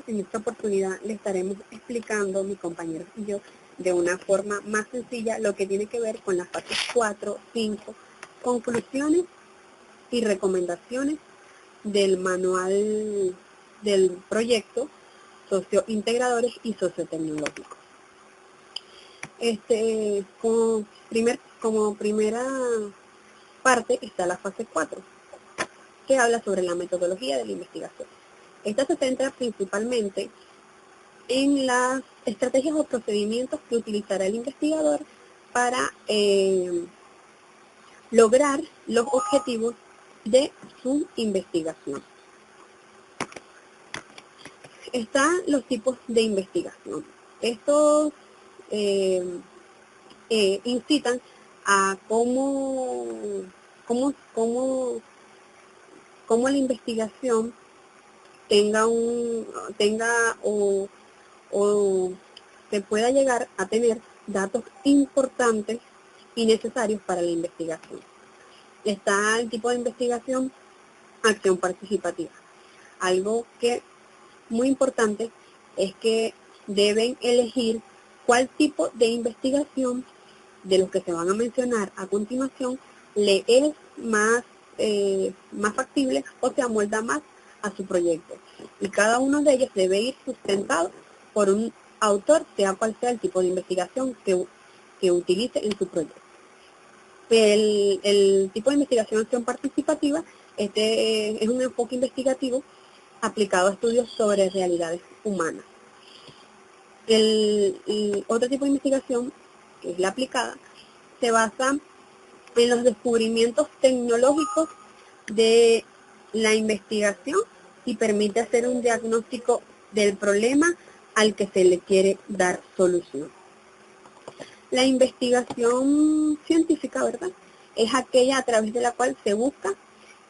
en esta oportunidad le estaremos explicando, mi compañero y yo, de una forma más sencilla lo que tiene que ver con las fases 4, 5, conclusiones y recomendaciones del manual del proyecto sociointegradores y sociotecnológicos. Como primera parte está la fase 4, que habla sobre la metodología de la investigación. Esta se centra principalmente en las estrategias o procedimientos que utilizará el investigador para lograr los objetivos de su investigación. Están los tipos de investigación. Estos incitan a cómo la investigación tenga o se pueda llegar a tener datos importantes y necesarios para la investigación. Está el tipo de investigación, acción participativa. Algo que muy importante es que deben elegir cuál tipo de investigación de los que se van a mencionar a continuación le es más factible o se amolda más a su proyecto. Y cada uno de ellos debe ir sustentado por un autor, sea cual sea el tipo de investigación que utilice en su proyecto. El tipo de investigación acción participativa, es un enfoque investigativo aplicado a estudios sobre realidades humanas. El otro tipo de investigación, que es la aplicada, se basa en los descubrimientos tecnológicos de la investigación y permite hacer un diagnóstico del problema al que se le quiere dar solución. La investigación científica, ¿verdad?, es aquella a través de la cual se busca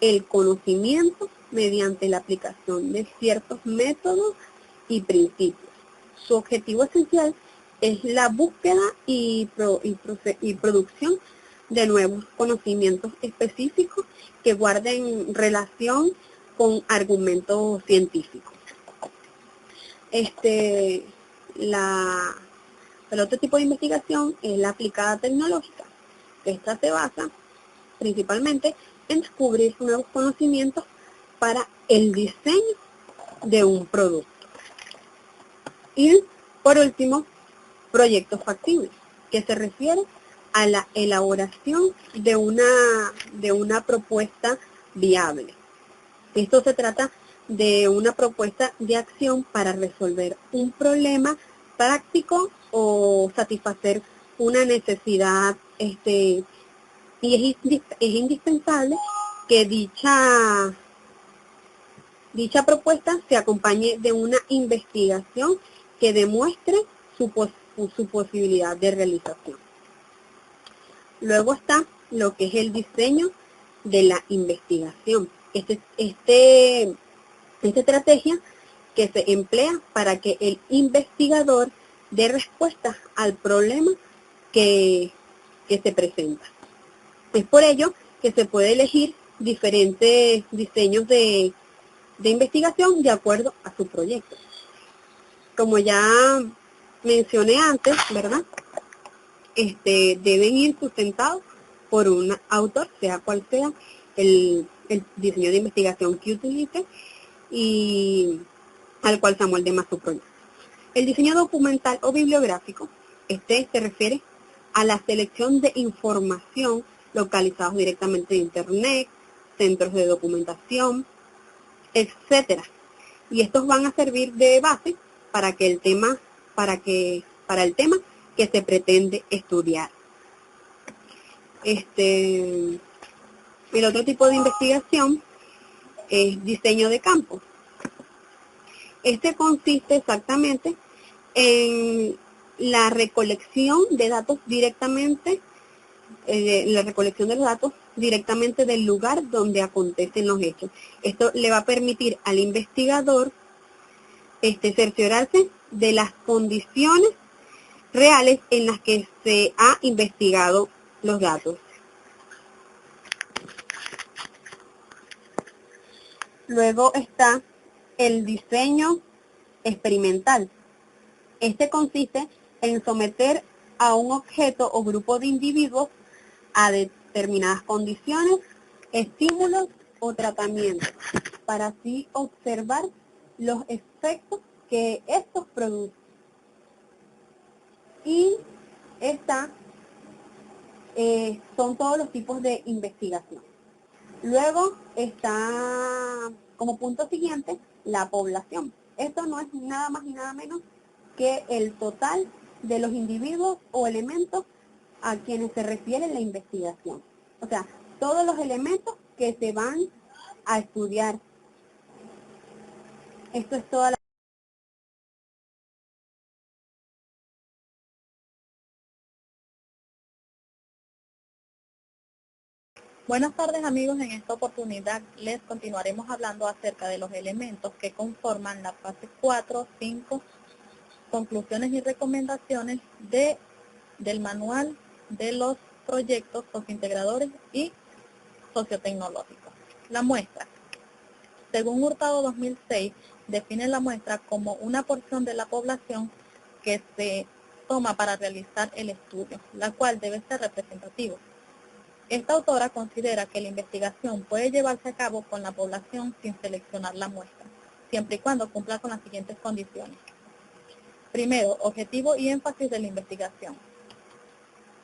el conocimiento mediante la aplicación de ciertos métodos y principios. Su objetivo esencial es la búsqueda y producción de nuevos conocimientos específicos que guarden relación con argumentos científicos. El otro tipo de investigación es la aplicada tecnológica. Esta se basa principalmente en descubrir nuevos conocimientos para el diseño de un producto. Y, por último, proyectos factibles, que se refiere a la elaboración de una propuesta viable. Esto se trata de una propuesta de acción para resolver un problema práctico o satisfacer una necesidad, y es indispensable que dicha propuesta se acompañe de una investigación que demuestre su posibilidad de realización. Luego está lo que es el diseño de la investigación. Esta estrategia que se emplea para que el investigador dé respuesta al problema que se presenta. Es por ello que se puede elegir diferentes diseños de investigación de acuerdo a su proyecto. Como ya mencioné antes, ¿verdad?, deben ir sustentados por un autor, sea cual sea el diseño de investigación que utilice y al cual se amolde más su proyecto. El diseño documental o bibliográfico, se refiere a la selección de información localizados directamente en Internet, centros de documentación, etcétera. Y estos van a servir de base para el tema que se pretende estudiar. El otro tipo de investigación es diseño de campo. Consiste exactamente en la recolección de datos directamente, del lugar donde acontecen los hechos. Esto le va a permitir al investigador cerciorarse de las condiciones reales en las que se ha investigado los datos. Luego está el diseño experimental. Este consiste en someter a un objeto o grupo de individuos a determinadas condiciones, estímulos o tratamientos, para así observar los efectos que estos producen. Y son todos los tipos de investigación. Luego está como punto siguiente la población. Esto no es nada más y nada menos que el total de los individuos o elementos a quienes se refiere la investigación. O sea, todos los elementos que se van a estudiar. Esto es toda la... Buenas tardes amigos, en esta oportunidad les continuaremos hablando acerca de los elementos que conforman la fase 4, 5, conclusiones y recomendaciones del manual de los proyectos sociointegradores y sociotecnológicos. La muestra. Según Hurtado 2006, define la muestra como una porción de la población que se toma para realizar el estudio, la cual debe ser representativa. Esta autora considera que la investigación puede llevarse a cabo con la población sin seleccionar la muestra, siempre y cuando cumpla con las siguientes condiciones. Primero, objetivo y énfasis de la investigación.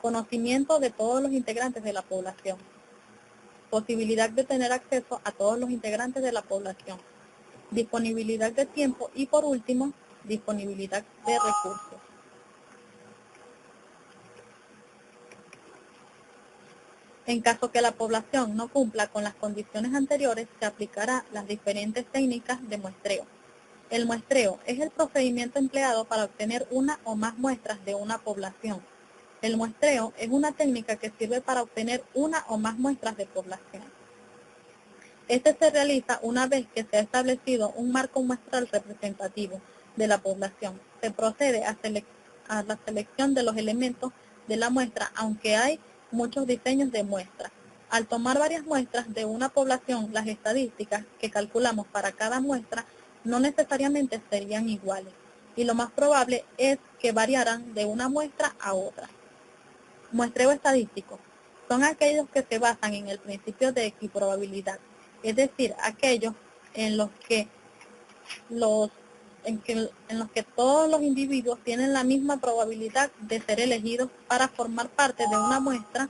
Conocimiento de todos los integrantes de la población. Posibilidad de tener acceso a todos los integrantes de la población. Disponibilidad de tiempo y, por último, disponibilidad de recursos. En caso que la población no cumpla con las condiciones anteriores, se aplicará las diferentes técnicas de muestreo. El muestreo es el procedimiento empleado para obtener una o más muestras de una población. El muestreo es una técnica que sirve para obtener una o más muestras de población. Este se realiza una vez que se ha establecido un marco muestral representativo de la población. Se procede a la selección de los elementos de la muestra, aunque hay muchos diseños de muestras. Al tomar varias muestras de una población, las estadísticas que calculamos para cada muestra no necesariamente serían iguales, y lo más probable es que variaran de una muestra a otra. Muestreo estadístico. Son aquellos que se basan en el principio de equiprobabilidad, es decir, aquellos en los que todos los individuos tienen la misma probabilidad de ser elegidos para formar parte de una muestra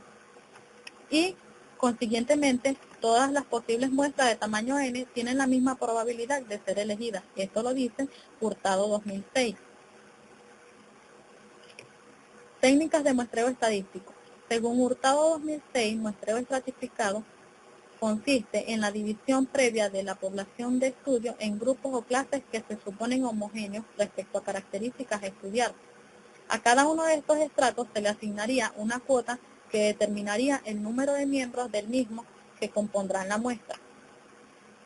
y, consiguientemente, todas las posibles muestras de tamaño n tienen la misma probabilidad de ser elegidas. Esto lo dice Hurtado 2006. Técnicas de muestreo estadístico. Según Hurtado 2006, muestreo estratificado consiste en la división previa de la población de estudio en grupos o clases que se suponen homogéneos respecto a características a estudiar. A cada uno de estos estratos se le asignaría una cuota que determinaría el número de miembros del mismo que compondrán la muestra.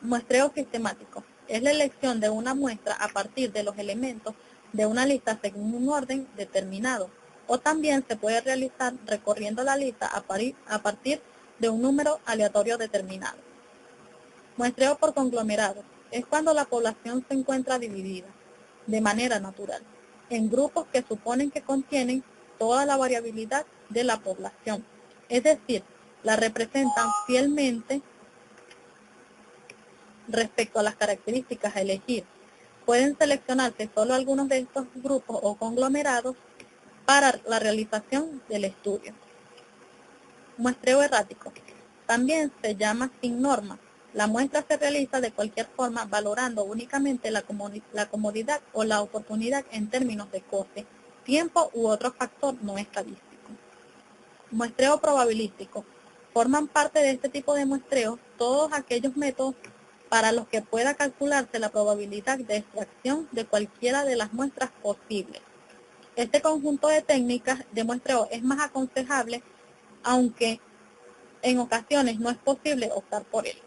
Muestreo sistemático. Es la elección de una muestra a partir de los elementos de una lista según un orden determinado, o también se puede realizar recorriendo la lista a partir de un número aleatorio determinado. Muestreo por conglomerado. Es cuando la población se encuentra dividida, de manera natural, en grupos que suponen que contienen toda la variabilidad de la población, es decir, la representan fielmente respecto a las características a elegir. Pueden seleccionarse solo algunos de estos grupos o conglomerados para la realización del estudio. Muestreo errático. También se llama sin norma. La muestra se realiza de cualquier forma valorando únicamente la comodidad o la oportunidad en términos de coste, tiempo u otro factor no estadístico. Muestreo probabilístico. Forman parte de este tipo de muestreo todos aquellos métodos para los que pueda calcularse la probabilidad de extracción de cualquiera de las muestras posibles. Este conjunto de técnicas de muestreo es más aconsejable, aunque en ocasiones no es posible optar por él.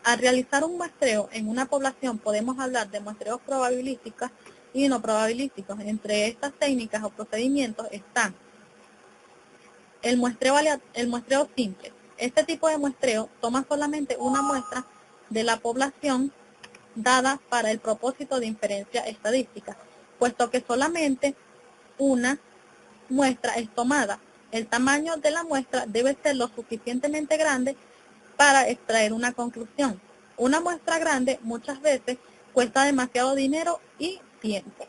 Al realizar un muestreo en una población podemos hablar de muestreos probabilísticos y no probabilísticos. Entre estas técnicas o procedimientos están el muestreo simple. Este tipo de muestreo toma solamente una muestra de la población dada para el propósito de inferencia estadística, puesto que solamente una muestra es tomada. El tamaño de la muestra debe ser lo suficientemente grande para extraer una conclusión. Una muestra grande muchas veces cuesta demasiado dinero y tiempo.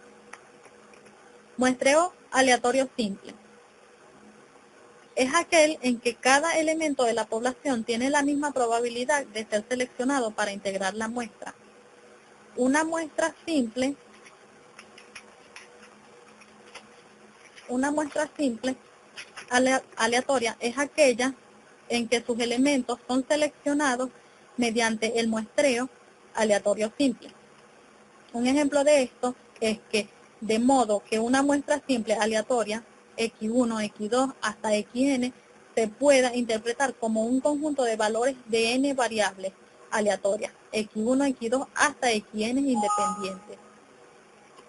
Muestreo aleatorio simple. Es aquel en que cada elemento de la población tiene la misma probabilidad de ser seleccionado para integrar la muestra. Una muestra simple aleatoria es aquella en que sus elementos son seleccionados mediante el muestreo aleatorio simple. Un ejemplo de esto es que, de modo que una muestra simple aleatoria, x1, x2 hasta xn, se pueda interpretar como un conjunto de valores de n variables aleatorias, x1, x2 hasta xn independientes,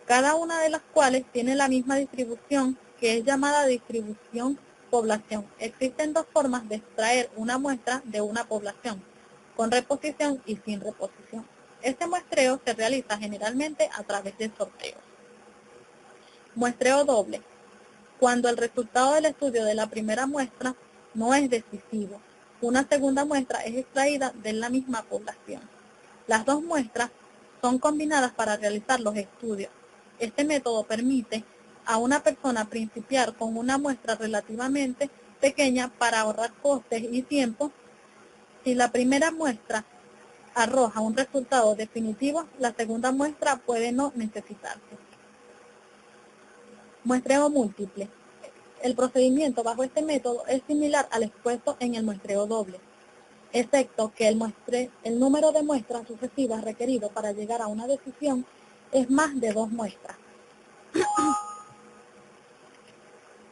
cada una de las cuales tiene la misma distribución, que es llamada distribución población. Existen dos formas de extraer una muestra de una población, con reposición y sin reposición. Este muestreo se realiza generalmente a través de sorteos. Muestreo doble. Cuando el resultado del estudio de la primera muestra no es decisivo, una segunda muestra es extraída de la misma población. Las dos muestras son combinadas para realizar los estudios. Este método permite a una persona principiar con una muestra relativamente pequeña para ahorrar costes y tiempo. Si la primera muestra arroja un resultado definitivo, la segunda muestra puede no necesitarse. Muestreo múltiple. El procedimiento bajo este método es similar al expuesto en el muestreo doble, excepto que el número de muestras sucesivas requerido para llegar a una decisión es más de 2 muestras.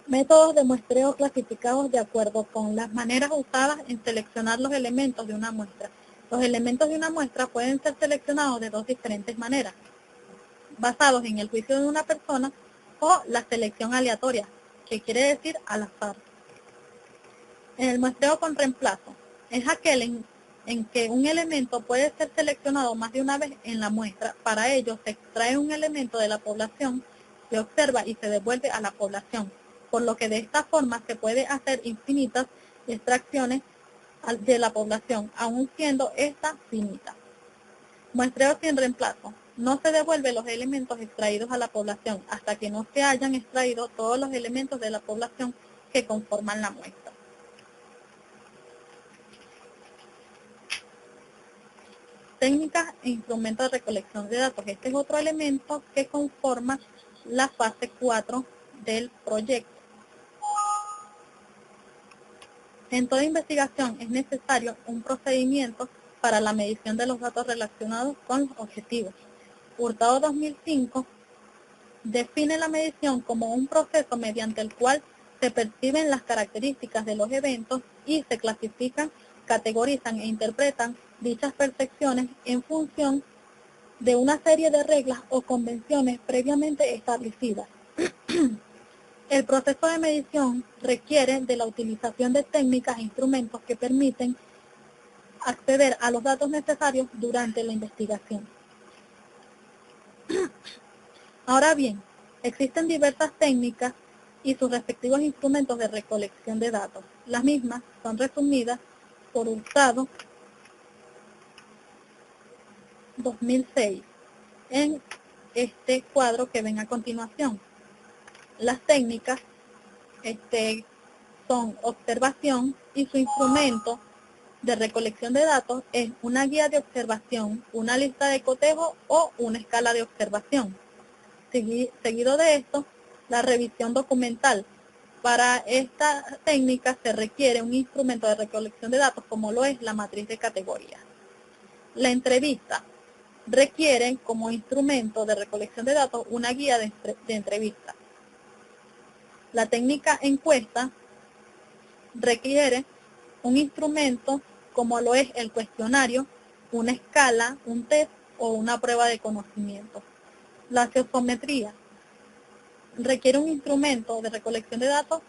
Métodos de muestreo clasificados de acuerdo con las maneras usadas en seleccionar los elementos de una muestra. Los elementos de una muestra pueden ser seleccionados de dos diferentes maneras, basados en el juicio de una persona o la selección aleatoria, que quiere decir al azar. En el muestreo con reemplazo, es aquel en que un elemento puede ser seleccionado más de una vez en la muestra. Para ello se extrae un elemento de la población, se observa y se devuelve a la población, por lo que de esta forma se puede hacer infinitas extracciones de la población, aun siendo esta finita. Muestreo sin reemplazo. No se devuelven los elementos extraídos a la población hasta que no se hayan extraído todos los elementos de la población que conforman la muestra. Técnicas e instrumentos de recolección de datos. Este es otro elemento que conforma la fase 4 del proyecto. En toda investigación es necesario un procedimiento para la medición de los datos relacionados con los objetivos. Hurtado 2005 define la medición como un proceso mediante el cual se perciben las características de los eventos y se clasifican, categorizan e interpretan dichas percepciones en función de una serie de reglas o convenciones previamente establecidas. El proceso de medición requiere de la utilización de técnicas e instrumentos que permiten acceder a los datos necesarios durante la investigación. Ahora bien, existen diversas técnicas y sus respectivos instrumentos de recolección de datos. Las mismas son resumidas por Hurtado 2006 en este cuadro que ven a continuación. Las técnicas son observación y su instrumento de recolección de datos es una guía de observación, una lista de cotejo o una escala de observación. Seguido de esto, la revisión documental. Para esta técnica se requiere un instrumento de recolección de datos como lo es la matriz de categorías. La entrevista requiere como instrumento de recolección de datos una guía de entrevista. La técnica encuesta requiere un instrumento como lo es el cuestionario, una escala, un test o una prueba de conocimiento. La sociometría requiere un instrumento de recolección de datos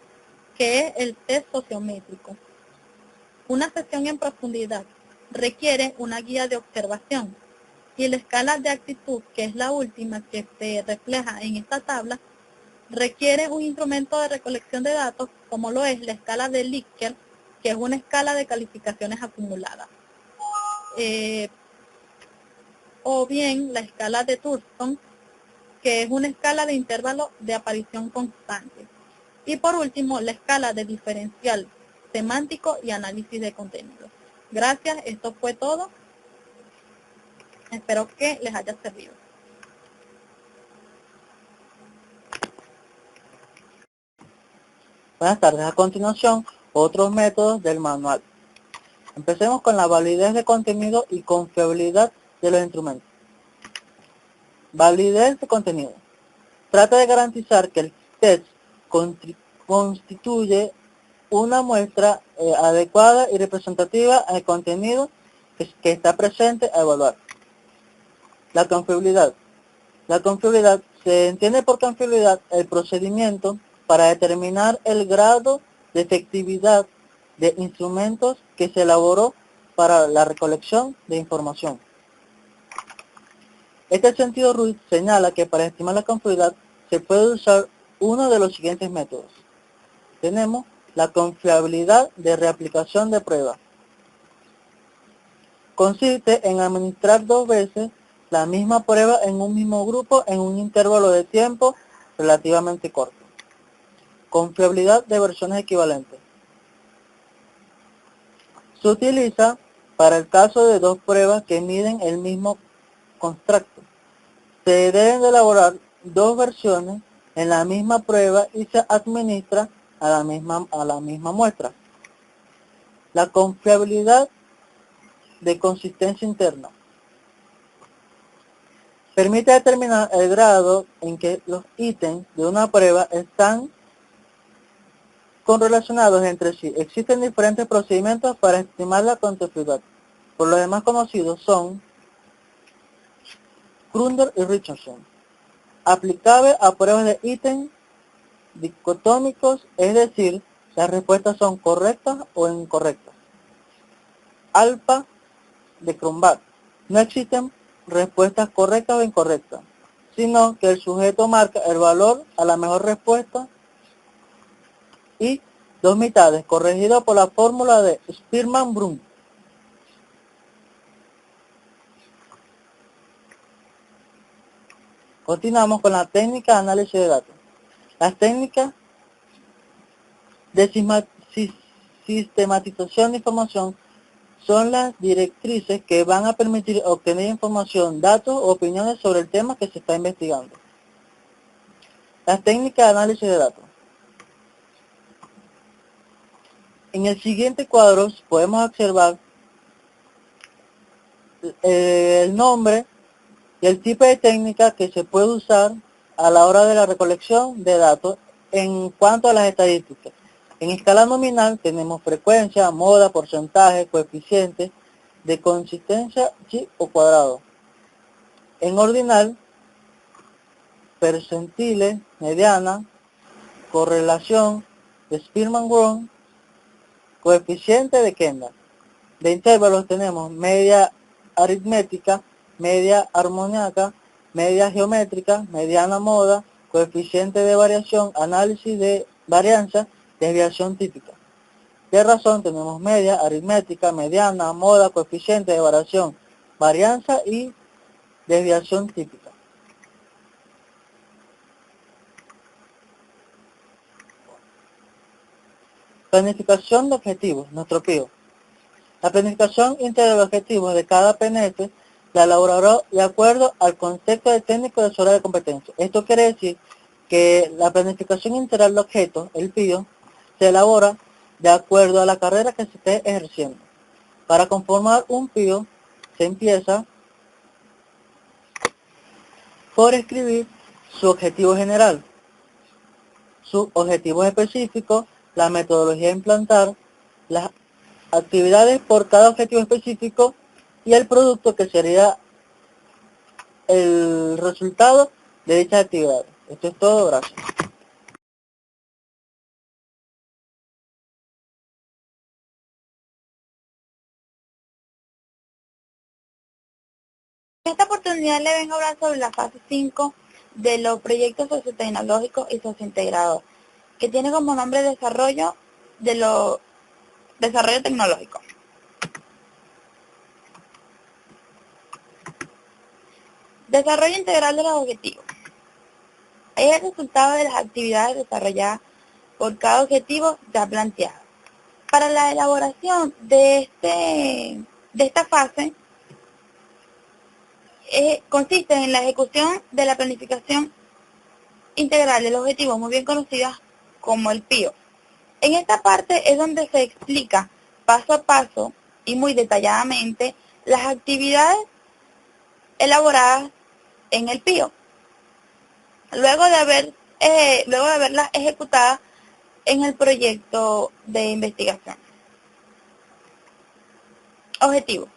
que es el test sociométrico. Una sesión en profundidad requiere una guía de observación. Y la escala de actitud, que es la última que se refleja en esta tabla, requiere un instrumento de recolección de datos, como lo es la escala de Likert, que es una escala de calificaciones acumuladas. O bien la escala de Thurston, que es una escala de intervalo de aparición constante. Y por último, la escala de diferencial semántico y análisis de contenido. Gracias, esto fue todo. Espero que les haya servido. Buenas tardes. A continuación, otros métodos del manual. Empecemos con la validez de contenido y confiabilidad de los instrumentos. Validez de contenido. Trata de garantizar que el test constituye una muestra adecuada y representativa al contenido que está presente a evaluar. La confiabilidad. La confiabilidad se entiende por confiabilidad el procedimiento para determinar el grado de efectividad de instrumentos que se elaboró para la recolección de información. Este sentido Ruiz señala que para estimar la confiabilidad se puede usar uno de los siguientes métodos. Tenemos la confiabilidad de reaplicación de pruebas. Consiste en administrar 2 veces la misma prueba en un mismo grupo en un intervalo de tiempo relativamente corto. Confiabilidad de versiones equivalentes. Se utiliza para el caso de 2 pruebas que miden el mismo constructo. Se deben de elaborar 2 versiones en la misma prueba y se administra a la misma muestra. La confiabilidad de consistencia interna. Permite determinar el grado en que los ítems de una prueba están correlacionados entre sí. Existen diferentes procedimientos para estimar la confiabilidad. Por los demás conocidos son Krunder y Richardson. Aplicable a pruebas de ítems dicotómicos, es decir, las respuestas son correctas o incorrectas. Alpha de Cronbach. No existen respuestas correctas o incorrectas, sino que el sujeto marca el valor a la mejor respuesta y 2 mitades, corregido por la fórmula de Spearman-Brun. Continuamos con la técnica de análisis de datos. Las técnicas de sistematización de información son las directrices que van a permitir obtener información, datos o opiniones sobre el tema que se está investigando. Las técnicas de análisis de datos. En el siguiente cuadro podemos observar el nombre y el tipo de técnica que se puede usar a la hora de la recolección de datos en cuanto a las estadísticas. En escala nominal tenemos frecuencia, moda, porcentaje, coeficiente de consistencia chi o cuadrado. En ordinal, percentiles, mediana, correlación de Spearman-Brun, coeficiente de Kendall. De intervalos tenemos media aritmética, media armónica, media geométrica, mediana moda, coeficiente de variación, análisis de varianza, desviación típica. De razón tenemos media aritmética, mediana, moda, coeficiente de variación, varianza y desviación típica. Planificación de objetivos, nuestro PIO. La planificación integral de objetivos de cada PNF la elaborará de acuerdo al concepto de técnico de su área de competencia. Esto quiere decir que la planificación integral de objetos, el PIO, se elabora de acuerdo a la carrera que se esté ejerciendo. Para conformar un PIO se empieza por escribir su objetivo general, sus objetivos específicos, la metodología a implantar, las actividades por cada objetivo específico y el producto que sería el resultado de dichas actividades. Esto es todo, gracias. En esta oportunidad le vengo a hablar sobre la fase 5 de los proyectos sociotecnológicos y sociointegradores, que tiene como nombre desarrollo tecnológico. Desarrollo integral de los objetivos. Es el resultado de las actividades desarrolladas por cada objetivo ya planteado. Para la elaboración de esta fase, consiste en la ejecución de la planificación integral del objetivo, muy bien conocida como el PIO. En esta parte es donde se explica paso a paso y muy detalladamente las actividades elaboradas en el PIO, luego de haberlas ejecutadas en el proyecto de investigación. Objetivo.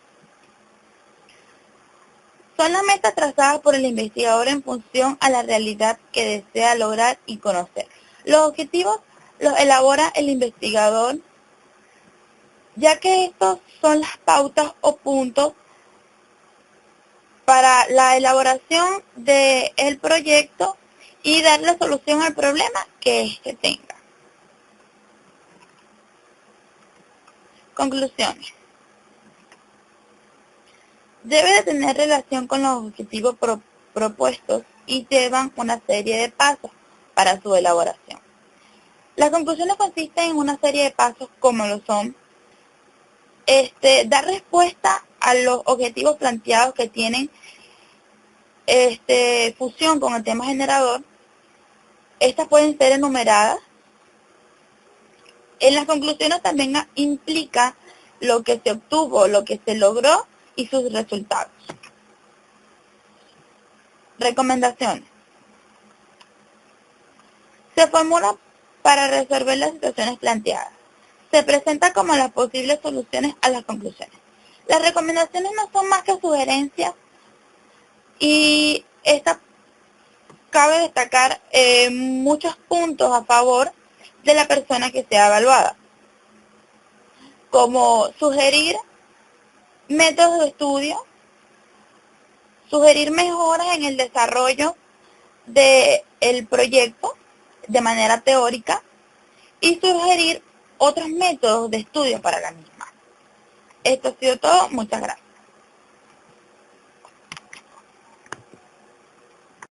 Son las metas trazadas por el investigador en función a la realidad que desea lograr y conocer. Los objetivos los elabora el investigador, ya que estos son las pautas o puntos para la elaboración del proyecto y darle solución al problema que éste tenga. Conclusiones. Debe de tener relación con los objetivos propuestos y llevan una serie de pasos para su elaboración. Las conclusiones consisten en una serie de pasos como lo son dar respuesta a los objetivos planteados que tienen fusión con el tema generador. Estas pueden ser enumeradas. En las conclusiones también implica lo que se obtuvo, lo que se logró y sus resultados. Recomendaciones. Se formula para resolver las situaciones planteadas. Se presenta como las posibles soluciones a las conclusiones. Las recomendaciones no son más que sugerencias y cabe destacar muchos puntos a favor de la persona que sea evaluada, como sugerir métodos de estudio, sugerir mejoras en el desarrollo del proyecto de manera teórica y sugerir otros métodos de estudio para la misma. Esto ha sido todo. Muchas gracias.